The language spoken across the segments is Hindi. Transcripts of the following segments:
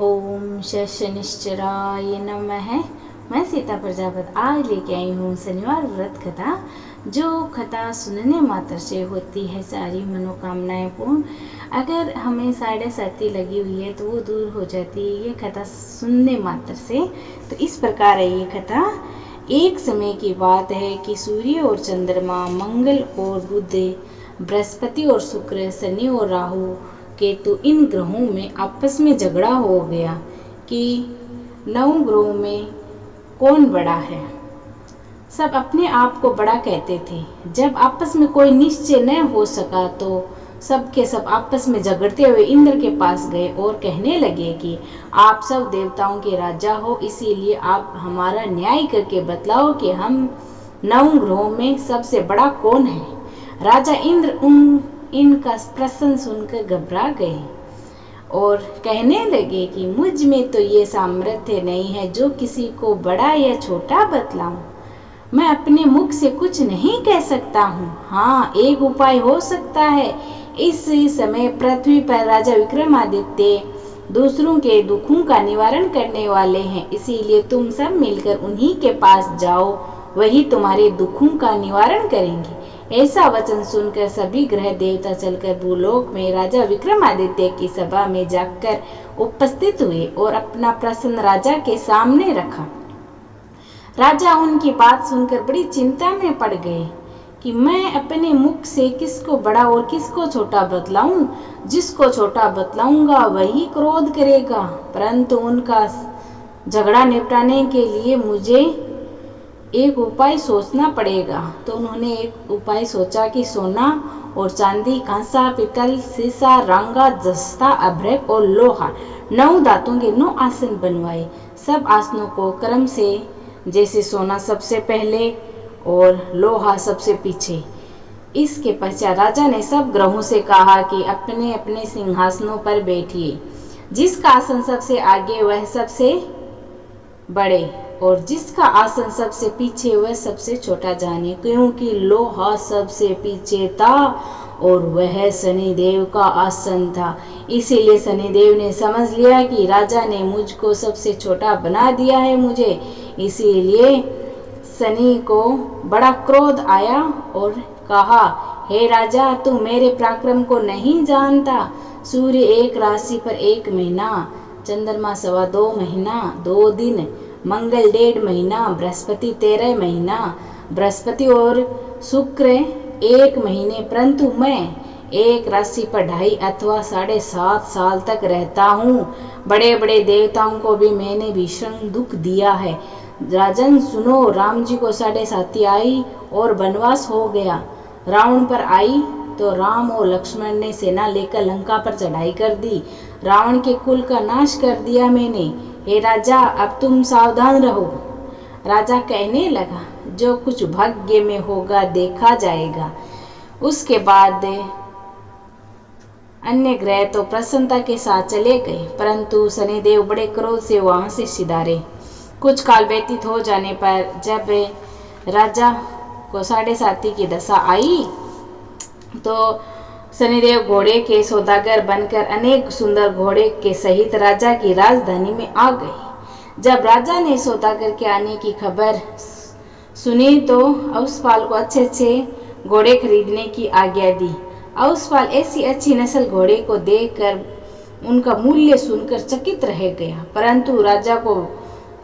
ओम शनिश्चराय नमः। मैं सीता प्रजापति आज लेके आई हूँ शनिवार व्रत कथा। जो कथा सुनने मात्र से होती है सारी मनोकामनाएं पूर्ण। अगर हमें साढ़े साथी लगी हुई है तो वो दूर हो जाती है ये कथा सुनने मात्र से। तो इस प्रकार है ये कथा। एक समय की बात है कि सूर्य और चंद्रमा, मंगल और बुध, बृहस्पति और शुक्र, शनि और राहु केतु, इन ग्रहों में आपस में झगड़ा हो गया कि 9 ग्रहों में कौन बड़ा है। सब अपने आप को बड़ा कहते थे। जब आपस में कोई निश्चय न हो सका तो सब के सब आपस में झगड़ते हुए इंद्र के पास गए और कहने लगे कि आप सब देवताओं के राजा हो, इसीलिए आप हमारा न्याय करके बतलाओ कि हम 9 ग्रहों में सबसे बड़ा कौन है। राजा इंद्र इनका प्रश्न सुनकर घबरा गए और कहने लगे कि मुझ में तो ये सामर्थ्य नहीं है जो किसी को बड़ा या छोटा बतलाऊं। मैं अपने मुख से कुछ नहीं कह सकता हूँ। हाँ, एक उपाय हो सकता है। इस समय पृथ्वी पर राजा विक्रमादित्य दूसरों के दुखों का निवारण करने वाले हैं, इसीलिए तुम सब मिलकर उन्हीं के पास जाओ, वही तुम्हारे दुखों का निवारण करेंगे। ऐसा वचन सुनकर सभी ग्रह देवता चलकर भूलोक में राजा विक्रमादित्य की सभा में जाकर उपस्थित हुए और अपना प्रश्न राजा के सामने रखा। राजा उनकी बात सुनकर बड़ी चिंता में पड़ गए कि मैं अपने मुख से किसको बड़ा और किसको छोटा बतलाऊं। जिसको छोटा बतलाऊंगा वही क्रोध करेगा, परंतु उनका झगड़ा निपटाने के लिए मुझे एक उपाय सोचना पड़ेगा। तो उन्होंने एक उपाय सोचा कि सोना और चांदी, कांसा, पितल, सीसा, रांगा, जस्ता, अभ्रक और लोहा 9 धातुओं के 9 आसन बनवाए। सब आसनों को क्रम से, जैसे सोना सबसे पहले और लोहा सबसे पीछे। इसके पश्चात राजा ने सब ग्रहों से कहा कि अपने अपने सिंहासनों पर बैठिए। जिसका आसन सबसे आगे वह सबसे बड़े और जिसका आसन सबसे पीछे वह सबसे छोटा जाने, क्योंकि लोहा सबसे पीछे था और वह शनिदेव का आसन था। इसीलिए शनिदेव ने समझ लिया कि राजा ने मुझको सबसे छोटा बना दिया है मुझे। इसीलिए शनि को बड़ा क्रोध आया और कहा, हे राजा, तू मेरे पराक्रम को नहीं जानता। सूर्य एक राशि पर 1 महीना, चंद्रमा 2.25 महीना 2 दिन, मंगल 1.5 महीना, बृहस्पति 13 महीना, बृहस्पति और शुक्र 1 महीने, परंतु मैं एक राशि पर 2.5 अथवा 7.5 साल तक रहता हूँ। बड़े बड़े देवताओं को भी मैंने भीषण दुख दिया है। राजन सुनो, राम जी को 7.5 आई और वनवास हो गया। रावण पर आई तो राम और लक्ष्मण ने सेना लेकर लंका पर चढ़ाई कर दी। रावण के कुल का नाश कर दिया मैंने। हे राजा, अब तुम सावधान रहो। राजा कहने लगा, जो कुछ भाग्य में होगा देखा जाएगा। उसके बाद अन्य ग्रह तो प्रसन्नता के साथ चले गए, परंतु शनिदेव बड़े क्रोध से वहां से सिधारे। कुछ काल व्यतीत हो जाने पर जब राजा को 7.5 की दशा आई तो शनिदेव घोड़े के सौदागर बनकर अनेक सुंदर घोड़े के सहित राजा की राजधानी में आ गए। जब राजा ने सौदागर के आने की खबर सुनी तो औसपाल को अच्छे घोड़े खरीदने की आज्ञा दी। औसपाल ऐसी अच्छी नस्ल घोड़े को देखकर उनका मूल्य सुनकर चकित रह गया, परंतु राजा को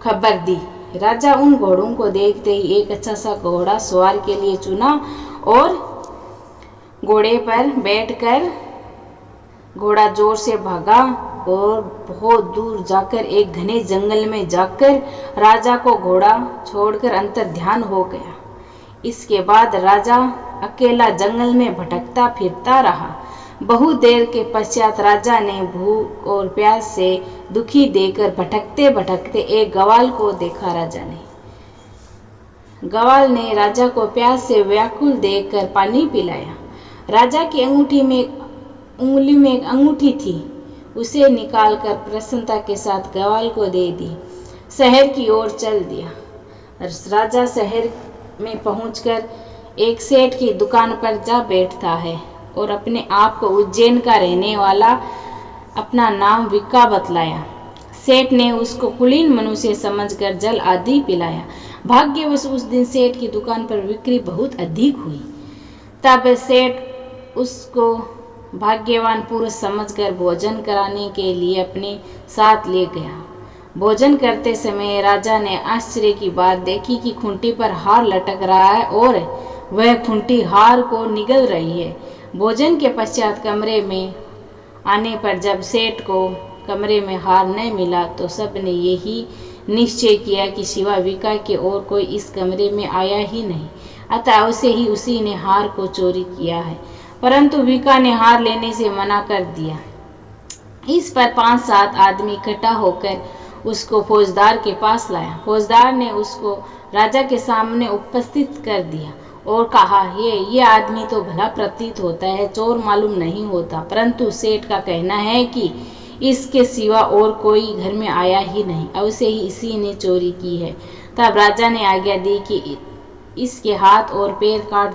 खबर दी। राजा उन घोड़ों को देखते ही एक अच्छा सा घोड़ा सवार के लिए चुना और घोड़े पर बैठकर घोड़ा जोर से भागा और बहुत दूर जाकर एक घने जंगल में जाकर राजा को घोड़ा छोड़कर अंतर ध्यान हो गया। इसके बाद राजा अकेला जंगल में भटकता फिरता रहा। बहुत देर के पश्चात राजा ने भूख और प्यास से दुखी देकर भटकते भटकते एक ग्वाल को देखा। राजा ने ग्वाल ने राजा को प्यास से व्याकुल देखकर पानी पिलाया। राजा की उंगली में एक अंगूठी थी, उसे निकालकर प्रसन्नता के साथ ग्वाल को दे दी। शहर की ओर चल दिया। राजा शहर में पहुंचकर एक सेठ की दुकान पर जा बैठता है और अपने आप को उज्जैन का रहने वाला अपना नाम विका बतलाया। सेठ ने उसको कुलीन मनुष्य समझकर जल आदि पिलाया। भाग्यवश उस दिन सेठ की दुकान पर बिक्री बहुत अधिक हुई। तब सेठ उसको भाग्यवान पुरुष समझकर भोजन कराने के लिए अपने साथ ले गया। भोजन करते समय राजा ने आश्चर्य की बात देखी कि खूंटी पर हार लटक रहा है और वह खूंटी हार को निगल रही है। भोजन के पश्चात कमरे में आने पर जब सेठ को कमरे में हार न मिला तो सबने यही निश्चय किया कि सिवा विका के और कोई इस कमरे में आया ही नहीं, अतः उसे ही उसी ने हार को चोरी किया है। परंतु विका ने हार लेने से मना कर दिया। इस पर 5-7 आदमी इकट्ठा होकर उसको फौजदार के पास लाया। फौजदार ने उसको राजा के सामने उपस्थित कर दिया और कहा, ये आदमी तो भला प्रतीत होता है, चोर मालूम नहीं होता, परंतु सेठ का कहना है कि इसके सिवा और कोई घर में आया ही नहीं, अवश्य ही इसी ने चोरी की है। तब राजा ने आज्ञा दी कि इसके हाथ और पैर काट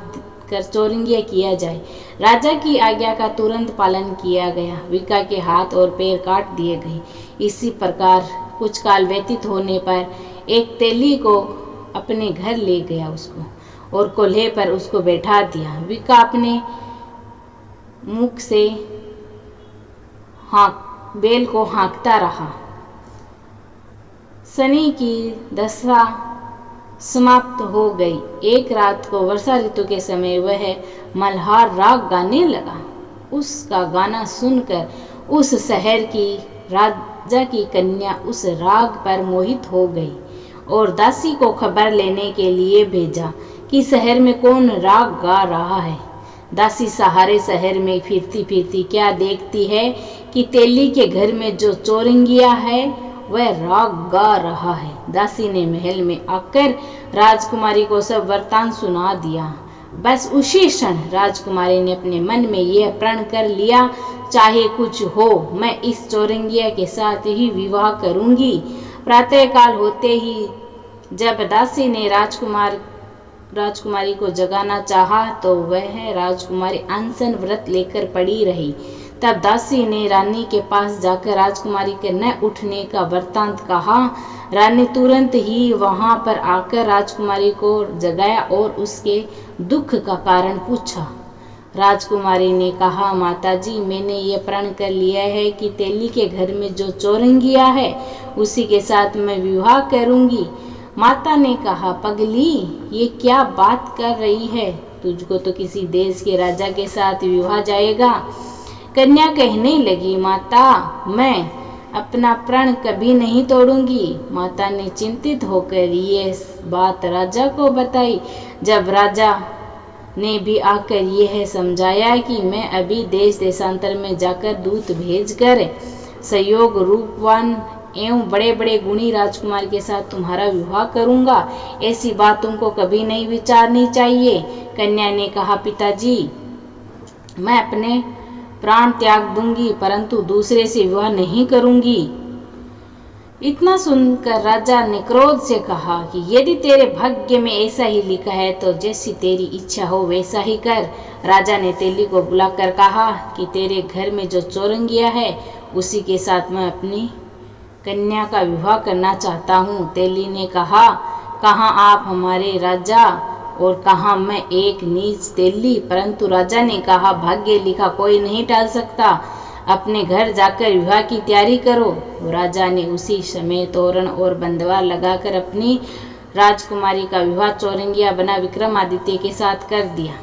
कर चोरंगिया किया जाए। राजा की आज्ञा का तुरंत पालन किया गया। विका के हाथ और पैर काट दिए गए। इसी प्रकार कुछ काल व्यतीत होने पर एक तेली को अपने घर ले गया उसको और कोल्हे पर उसको बैठा दिया। विका अपने मुख से बैल को हाँकता रहा। शनि की दशा समाप्त हो गई। एक रात को वर्षा ऋतु के समय वह मल्हार राग गाने लगा। उसका गाना सुनकर उस शहर की राजा की कन्या उस राग पर मोहित हो गई और दासी को खबर लेने के लिए भेजा कि शहर में कौन राग गा रहा है। दासी सहारे शहर में फिरती फिरती क्या देखती है कि तेली के घर में जो चोरंगिया है वह राग गा रहा है। दासी ने महल में आकर राजकुमारी को सब वृत्तांत सुना दिया। बस उसी क्षण राजकुमारी ने अपने मन में यह प्रण कर लिया, चाहे कुछ हो मैं इस चोरंगिया के साथ ही विवाह करूंगी। प्रातःकाल होते ही जब दासी ने राजकुमारी को जगाना चाहा तो वह राजकुमारी अनशन व्रत लेकर पड़ी रही। तब दासी ने रानी के पास जाकर राजकुमारी के न उठने का वृत्तांत कहा। रानी तुरंत ही वहां पर आकर राजकुमारी को जगाया और उसके दुख का कारण पूछा। राजकुमारी ने कहा, माताजी, मैंने ये प्रण कर लिया है कि तेली के घर में जो चोरंगिया है उसी के साथ मैं विवाह करूंगी। माता ने कहा, पगली, ये क्या बात कर रही है? तुझको तो किसी देश के राजा के साथ विवाह जाएगा। कन्या कहने लगी, माता, मैं अपना प्रण कभी नहीं तोड़ूंगी। माता ने चिंतित होकर ये बात राजा को बताई। जब राजा ने भी आकर यह समझाया कि मैं अभी देश देशांतर में जाकर दूत भेजकर सहयोग रूपवान एवं बड़े बड़े गुणी राजकुमार के साथ तुम्हारा विवाह करूंगा, ऐसी बात तुमको कभी नहीं विचारनी चाहिए। कन्या ने कहा, पिताजी, मैं अपने प्राण त्याग दूंगी परंतु दूसरे से विवाह नहीं करूंगी। इतना सुनकर राजा ने क्रोध से कहा कि यदि तेरे भाग्य में ऐसा ही लिखा है तो जैसी तेरी इच्छा हो वैसा ही कर। राजा ने तेली को बुलाकर कहा कि तेरे घर में जो चोरंगिया है उसी के साथ मैं अपनी कन्या का विवाह करना चाहता हूँ। तेली ने कहा, कहाँ आप हमारे राजा और कहाँ मैं एक नीच तेली। परंतु राजा ने कहा, भाग्य लिखा कोई नहीं टाल सकता, अपने घर जाकर विवाह की तैयारी करो। राजा ने उसी समय तोरण और बंदवा लगाकर अपनी राजकुमारी का विवाह चोरंगिया बना विक्रमादित्य के साथ कर दिया।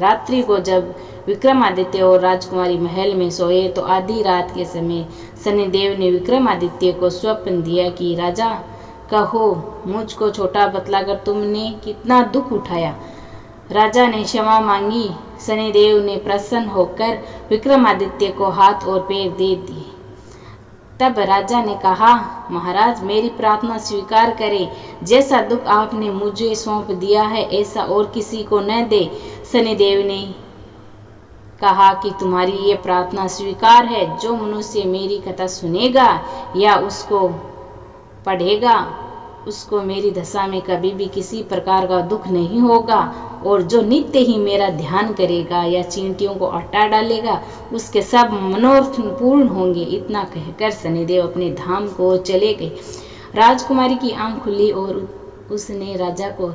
रात्रि को जब विक्रमादित्य और राजकुमारी महल में सोए तो आधी रात के समय शनिदेव ने विक्रमादित्य को स्वप्न दिया कि राजा, कहो, मुझको छोटा बतलाकर तुमने कितना दुख उठाया। राजा ने क्षमा मांगी। शनिदेव ने प्रसन्न होकर विक्रमादित्य को हाथ और पैर दे दिए। तब राजा ने कहा, महाराज, मेरी प्रार्थना स्वीकार करें। जैसा दुख आपने मुझे सौंप दिया है ऐसा और किसी को न दे। शनिदेव ने कहा कि तुम्हारी ये प्रार्थना स्वीकार है। जो मनुष्य मेरी कथा सुनेगा या उसको पढ़ेगा उसको मेरी दशा में कभी भी किसी प्रकार का दुख नहीं होगा, और जो नित्य ही मेरा ध्यान करेगा या चींटियों को हटा डालेगा उसके सब मनोरथ पूर्ण होंगे। इतना कहकर शनिदेव अपने धाम को ओर चले गए। राजकुमारी की आंख खुली और उसने राजा को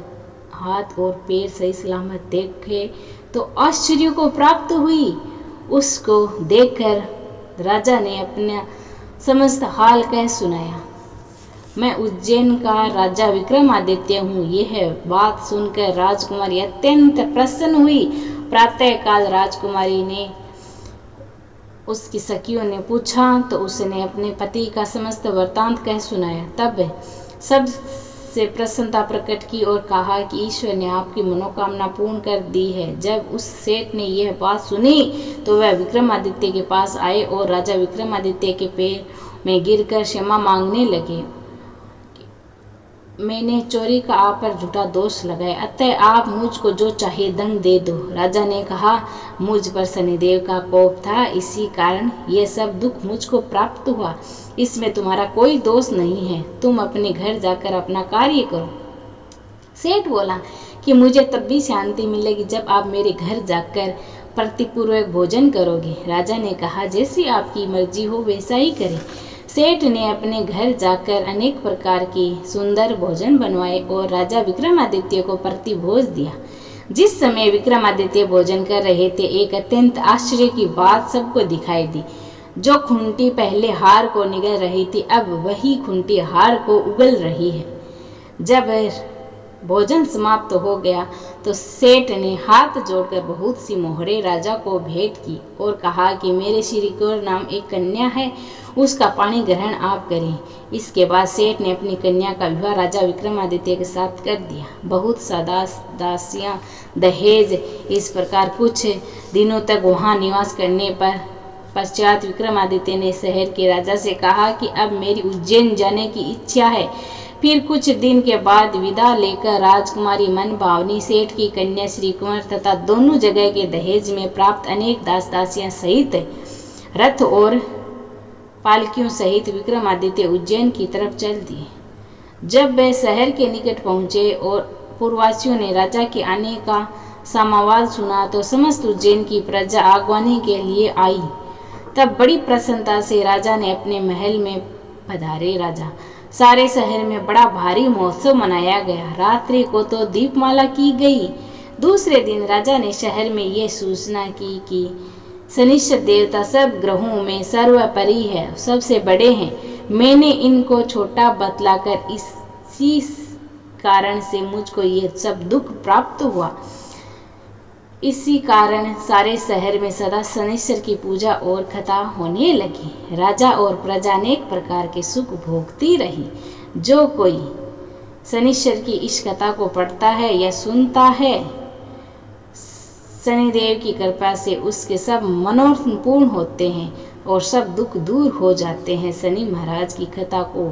हाथ और पैर सही सलामत देखे तो आश्चर्य को प्राप्त हुई। उसको देखकर राजा ने अपना समस्त हाल कह सुनाया। मैं उज्जैन का राजा विक्रमादित्य हूँ। यह बात सुनकर राजकुमारी अत्यंत प्रसन्न हुई। प्रातः काल राजकुमारी ने उसकी सखियों ने पूछा तो उसने अपने पति का समस्त वृत्तांत कह सुनाया। तब सबसे प्रसन्नता प्रकट की और कहा कि ईश्वर ने आपकी मनोकामना पूर्ण कर दी है। जब उस सेठ ने यह बात सुनी तो वह विक्रमादित्य के पास आए और राजा विक्रमादित्य के पैर में गिरकर क्षमा मांगने लगे। मैंने चोरी का आप पर झूठा दोष लगाया, अतः आप मुझको जो चाहे दंड दे दो। राजा ने कहा, मुझ पर शनिदेव का कोप था, इसी कारण यह सब दुख मुझको प्राप्त हुआ। इसमें तुम्हारा कोई दोष नहीं है। तुम अपने घर जाकर अपना कार्य करो। सेठ बोला कि मुझे तब भी शांति मिलेगी जब आप मेरे घर जाकर प्रतिपूर्वक भोजन करोगे। राजा ने कहा, जैसी आपकी मर्जी हो वैसा ही करें। सेठ ने अपने घर जाकर अनेक प्रकार की सुंदर भोजन बनवाए और राजा विक्रमादित्य को प्रतिभोज दिया। जिस समय विक्रमादित्य भोजन कर रहे थे, एक अत्यंत आश्चर्य की बात सबको दिखाई दी। जो खूंटी पहले हार को निगल रही थी, अब वही खूंटी हार को उगल रही है। जब भोजन समाप्त हो गया तो सेठ ने हाथ जोड़कर बहुत सी मोहरे राजा को भेंट की और कहा कि मेरे श्री कौर नाम एक कन्या है, उसका पाणी ग्रहण आप करें। इसके बाद सेठ ने अपनी कन्या का विवाह राजा विक्रमादित्य के साथ कर दिया। बहुत सा दासियां दहेज इस प्रकार कुछ दिनों तक वहां निवास करने पर पश्चात विक्रमादित्य ने शहर के राजा से कहा कि अब मेरी उज्जैन जाने की इच्छा है। फिर कुछ दिन के बाद विदा लेकर राजकुमारी मन भावनी सेठ की कन्या श्री कुंवर तथा दोनों जगह के दहेज में प्राप्त अनेक दास दासियां सहित रथ और पालकियों सहित विक्रमादित्य उज्जैन की तरफ चल दिए। जब वे शहर के निकट पहुंचे और पूर्ववासियों ने राजा के आने का समावाद सुना तो समस्त उज्जैन की प्रजा आगवानी के लिए आई। तब बड़ी प्रसन्नता से राजा ने अपने महल में पधारे। राजा सारे शहर में बड़ा भारी महोत्सव मनाया गया। रात्रि को तो दीपमाला की गई। दूसरे दिन राजा ने शहर में यह सूचना की कि शनिश्चर देवता सब ग्रहों में सर्वोपरि है, सबसे बड़े हैं। मैंने इनको छोटा बतलाकर इसी कारण से मुझको ये सब दुख प्राप्त हुआ। इसी कारण सारे शहर में सदा शनिश्चर की पूजा और कथा होने लगी। राजा और प्रजा अनेक प्रकार के सुख भोगती रही। जो कोई शनिश्चर की इस कथा को पढ़ता है या सुनता है, शनिदेव की कृपा से उसके सब मनोरथ पूर्ण होते हैं और सब दुख दूर हो जाते हैं। शनि महाराज की कथा को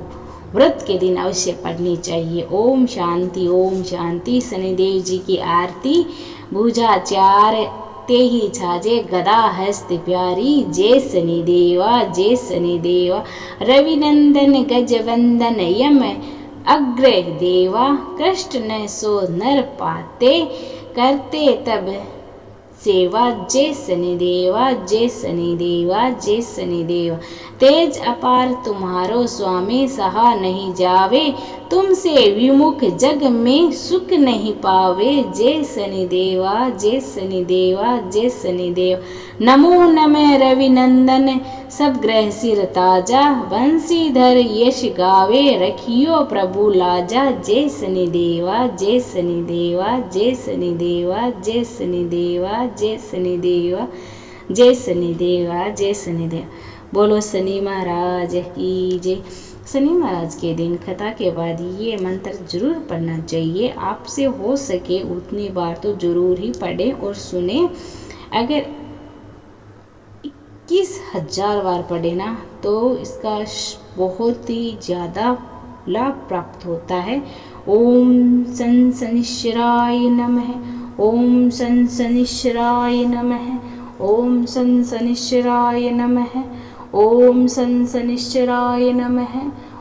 व्रत के दिन अवश्य पढ़नी चाहिए। ओम शांति, ओम शांति। शनिदेव जी की आरती भुजाचार ते ही छाजे गदा हस्त प्यारी। जय शनिदेवा, जय शनिदेवा। रविनंदन गजवंदन यम अग्र देवा। कृष्ण न सो नर पाते करते तब सेवा। जय शनिदेवा, जय शनिदेवा, जय शनिदेवा। तेज अपार तुम्हारो स्वामी, सहा नहीं जावे। तुमसे विमुख जग में सुख नहीं पावे। जय शनिदेवा, जय शनिदेवा, जय शनिदेव। नमो नमः रविनंदन, सब ग्रह सिर ताजा। बंसीधर यश गावे, रखियो प्रभु लाजा। जय शनिदेवा, जय शनिदेवा, जय शनिदेवा, जय शनिदेवा, जय शनिदेवा, जय शनिदेवा, जय शनिदेव। बोलो शनि महाराज की जय। शनि महाराज के दिन कथा के बाद ये मंत्र जरूर पढ़ना चाहिए। आपसे हो सके उतनी बार तो जरूर ही पढ़ें और सुने। अगर 21,000 बार पढ़े ना तो इसका बहुत ही ज़्यादा लाभ प्राप्त होता है। ओम सन शनिश्चराय नमः। ओम सन शनिश्चराय नमः। ओम सन शनिश्चराय नमः। ओम सन शनिश्चराय नमः।